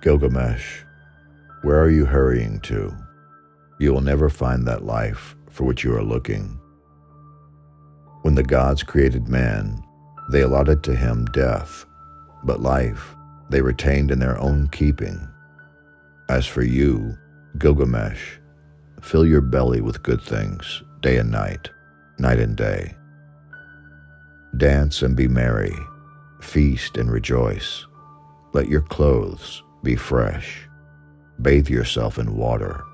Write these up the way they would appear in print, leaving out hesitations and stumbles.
Gilgamesh, where are you hurrying to? You will never find that life for which you are looking. When the gods created man, they allotted to him death, but life they retained in their own keeping. As for you, Gilgamesh, fill your belly with good things, day and night, night and day. Dance and be merry, feast and rejoice. Let your clothes be fresh. Bathe yourself in water.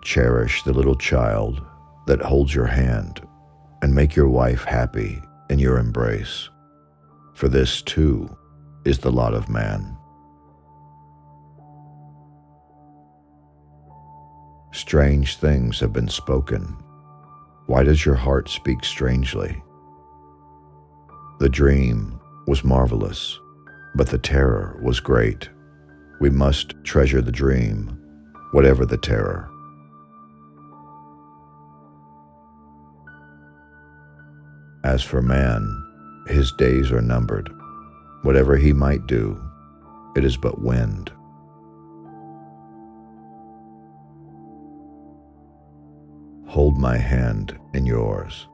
Cherish the little child that holds your hand, and make your wife happy in your embrace. For this, too, is the lot of man. Strange things have been spoken. Why does your heart speak strangely? The dream was marvelous, but the terror was great. We must treasure the dream, whatever the terror. As for man, his days are numbered. Whatever he might do, it is but wind. Hold my hand in yours,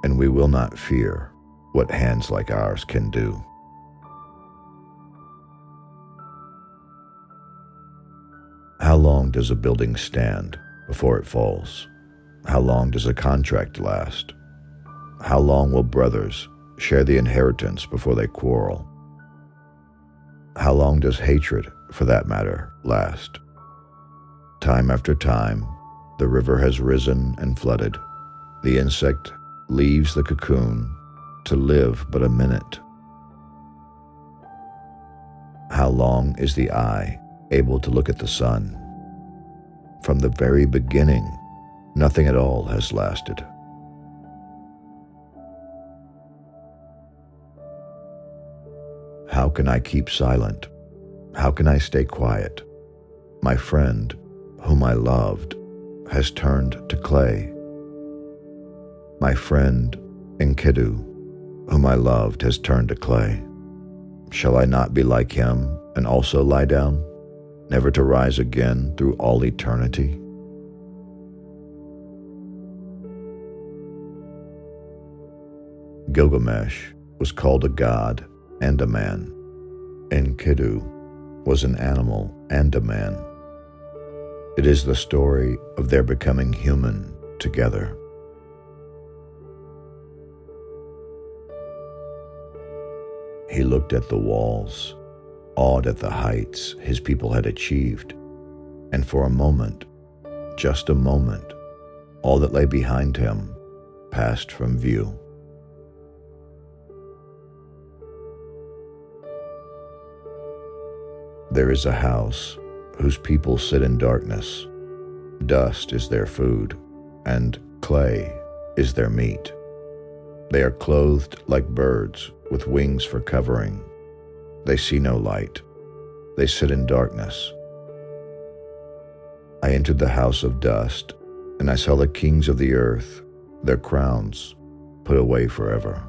and we will not fear what hands like ours can do. How long does a building stand before it falls? How long does a contract last? How long will brothers share the inheritance before they quarrel? How long does hatred, for that matter, last? Time after time, the river has risen and flooded. The insect leaves the cocoon to live but a minute. How long is the eye able to look at the sun? From the very beginning, nothing at all has lasted. How can I keep silent? How can I stay quiet? My friend, whom I loved, has turned to clay. My friend, Enkidu, whom I loved, has turned to clay. Shall I not be like him and also lie down, never to rise again through all eternity? Gilgamesh was called a god and a man. Enkidu was an animal and a man. It is the story of their becoming human together. He looked at the walls, awed at the heights his people had achieved, and for a moment, just a moment, all that lay behind him passed from view. There is a house whose people sit in darkness. Dust is their food, and clay is their meat. They are clothed like birds with wings for covering. They see no light. They sit in darkness. I entered the house of dust, and I saw the kings of the earth, their crowns put away forever.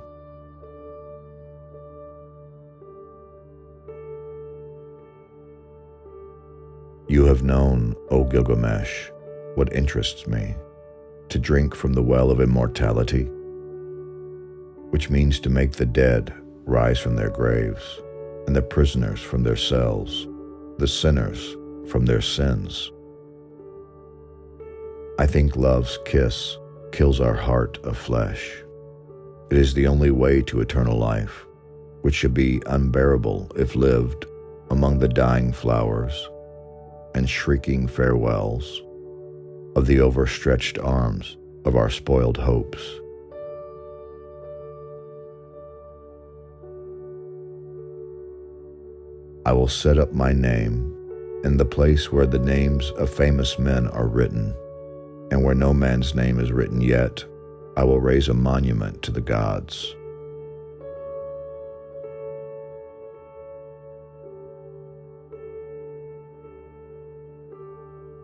You have known, O Gilgamesh, what interests me, to drink from the well of immortality, which means to make the dead rise from their graves, and the prisoners from their cells, the sinners from their sins. I think love's kiss kills our heart of flesh. It is the only way to eternal life, which should be unbearable if lived among the dying flowers and shrieking farewells of the overstretched arms of our spoiled hopes. I will set up my name in the place where the names of famous men are written, and where no man's name is written yet, I will raise a monument to the gods.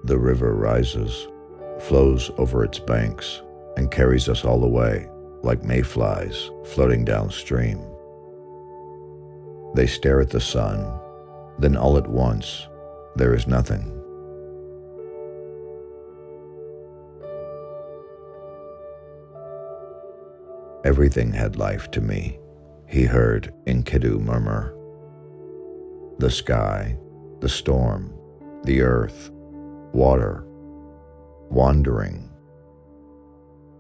The river rises, flows over its banks, and carries us all away like mayflies floating downstream. They stare at the sun, Then all at once, there is nothing. Everything had life to me, he heard Enkidu murmur. The sky, the storm, the earth, water, wandering,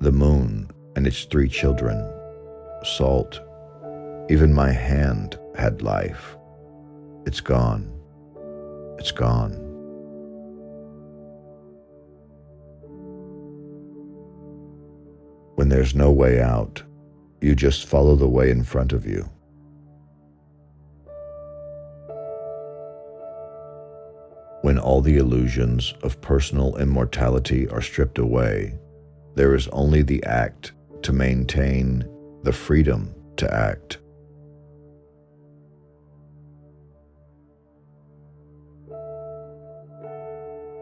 the moon and its 3 children, salt, even my hand had life. It's gone. It's gone. When there's no way out, you just follow the way in front of you. When all the illusions of personal immortality are stripped away, there is only the act to maintain the freedom to act.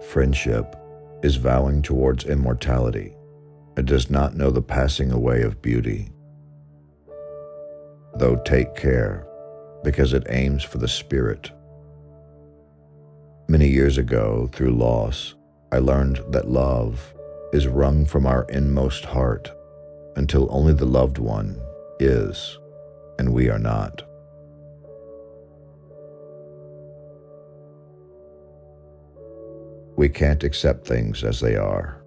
Friendship is vowing towards immortality. It does not know the passing away of beauty. Though take care, because it aims for the spirit. Many years ago, through loss, I learned that love is wrung from our inmost heart until only the loved one is, and we are not. We can't accept things as they are,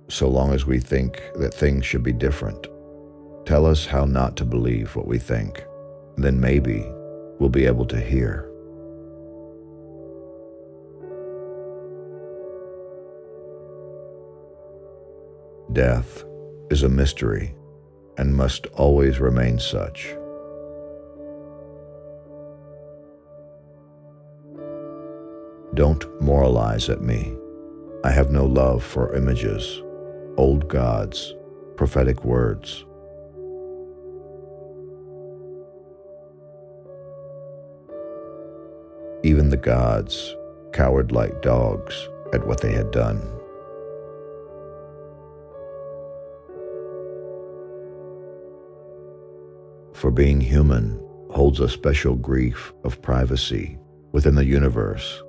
so long as we think that things should be different. Tell us how not to believe what we think, then maybe we'll be able to hear. Death is a mystery and must always remain such. Don't moralize at me. I have no love for images, old gods, prophetic words. Even the gods cowered like dogs at what they had done. For being human holds a special grief of privacy within the universe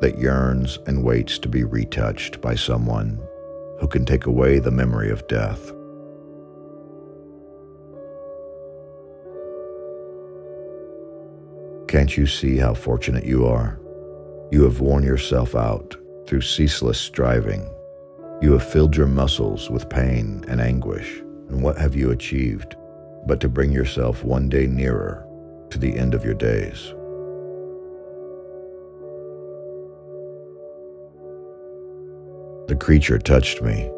that yearns and waits to be retouched by someone who can take away the memory of death. Can't you see how fortunate you are? You have worn yourself out through ceaseless striving. You have filled your muscles with pain and anguish. And what have you achieved but to bring yourself one day nearer to the end of your days? The creature touched me,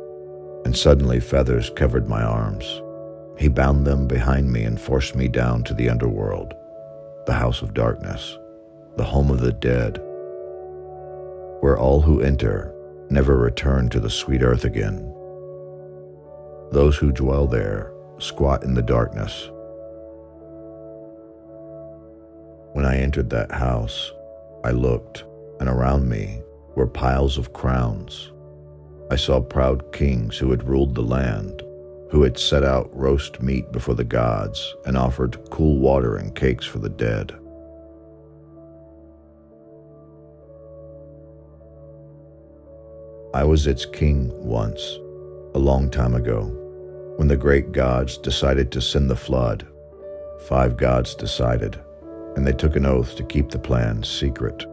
and suddenly feathers covered my arms. He bound them behind me and forced me down to the underworld, the house of darkness, the home of the dead, where all who enter never return to the sweet earth again. Those who dwell there squat in the darkness. When I entered that house, I looked, and around me were piles of crowns. I saw proud kings who had ruled the land, who had set out roast meat before the gods and offered cool water and cakes for the dead. I was its king once, a long time ago, when the great gods decided to send the flood. 5 gods decided, and they took an oath to keep the plan secret.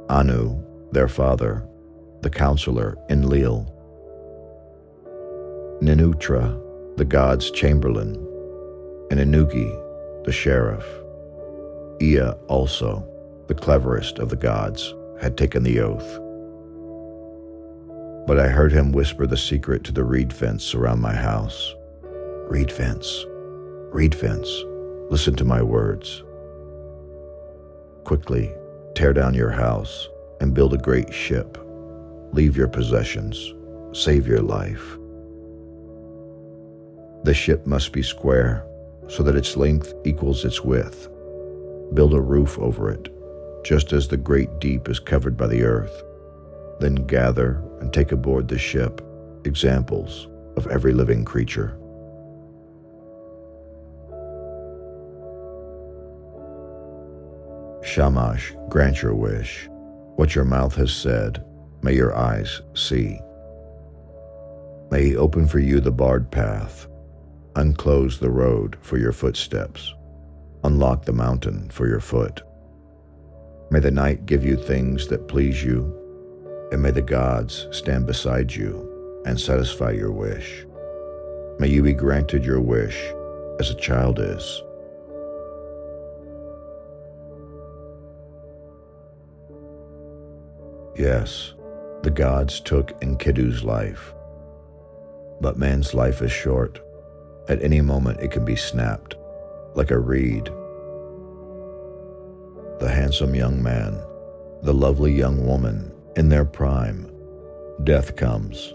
Anu, their father, the counselor Enlil, Ninutra, the god's chamberlain, and Ennugi, the sheriff. Ea also, the cleverest of the gods, had taken the oath. But I heard him whisper the secret to the reed fence around my house. Reed fence, listen to my words. Quickly, tear down your house and build a great ship. Leave your possessions, save your life. The ship must be square, so that its length equals its width. Build a roof over it, just as the great deep is covered by the earth. Then gather and take aboard the ship examples of every living creature. Shamash, grant your wish. What your mouth has said, may your eyes see. May he open for you the barred path, unclose the road for your footsteps, unlock the mountain for your foot. May the night give you things that please you, and may the gods stand beside you and satisfy your wish. May you be granted your wish as a child is. Yes, the gods took Enkidu's life, but man's life is short. At any moment it can be snapped, like a reed. The handsome young man, the lovely young woman, in their prime, death comes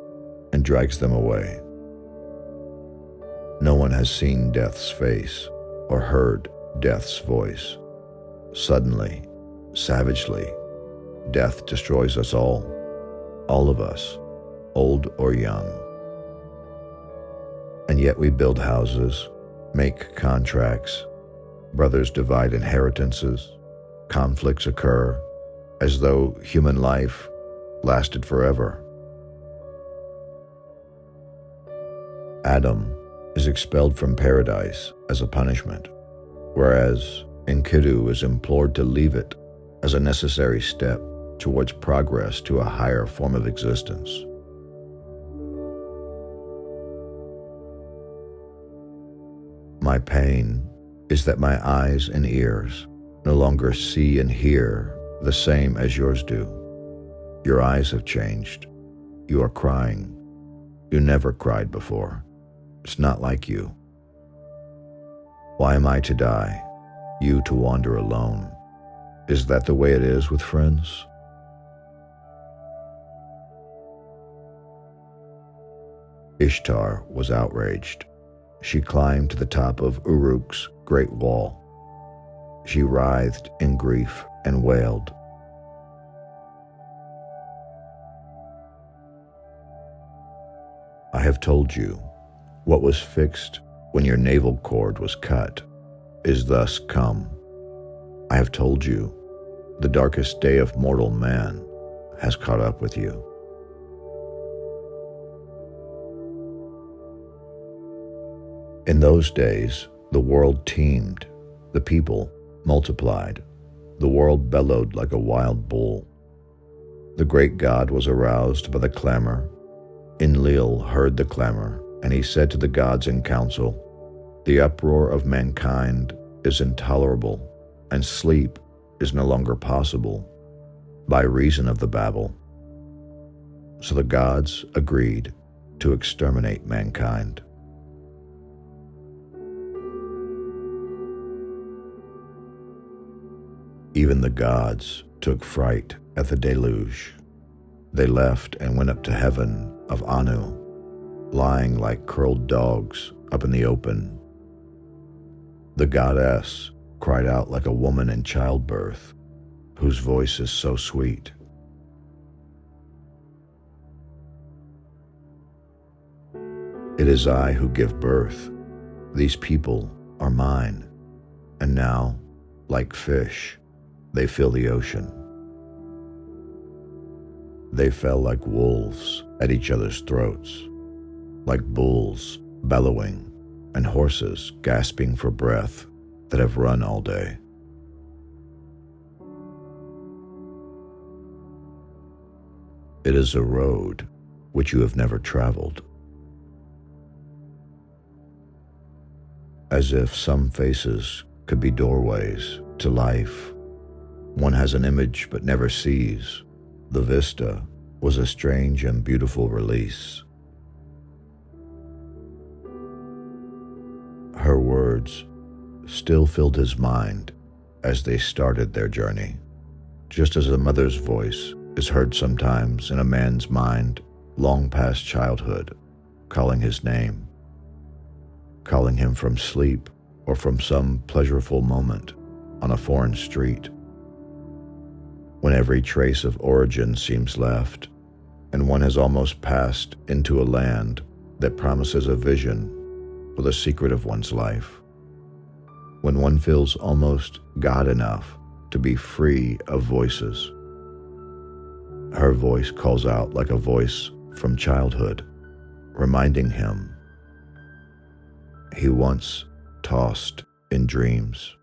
and drags them away. No one has seen death's face or heard death's voice. Suddenly, savagely, death destroys us all of us, old or young. And yet we build houses, make contracts, brothers divide inheritances, conflicts occur, as though human life lasted forever. Adam is expelled from paradise as a punishment, whereas Enkidu is implored to leave it as a necessary step towards progress to a higher form of existence. My pain is that my eyes and ears no longer see and hear the same as yours do. Your eyes have changed. You are crying. You never cried before. It's not like you. Why am I to die, you to wander alone? Is that the way it is with friends? Ishtar was outraged. She climbed to the top of Uruk's great wall. She writhed in grief and wailed. I have told you, what was fixed when your navel cord was cut is thus come. I have told you, the darkest day of mortal man has caught up with you. In those days, the world teemed, the people multiplied, the world bellowed like a wild bull. The great God was aroused by the clamor. Enlil heard the clamor, and he said to the gods in council, the uproar of mankind is intolerable, and sleep is no longer possible, by reason of the babel. So the gods agreed to exterminate mankind. Even the gods took fright at the deluge. They left and went up to heaven of Anu, lying like curled dogs up in the open. The goddess cried out like a woman in childbirth, whose voice is so sweet. It is I who give birth. These people are mine. And now, like fish, they fill the ocean. They fell like wolves at each other's throats, like bulls bellowing and horses gasping for breath that have run all day. It is a road which you have never traveled. As if some faces could be doorways to life. One has an image but never sees. The vista was a strange and beautiful release. Her words still filled his mind as they started their journey, just as a mother's voice is heard sometimes in a man's mind long past childhood, calling his name, calling him from sleep or from some pleasureful moment on a foreign street. When every trace of origin seems left, and one has almost passed into a land that promises a vision or the secret of one's life. When one feels almost God enough to be free of voices. Her voice calls out like a voice from childhood, reminding him he once tossed in dreams.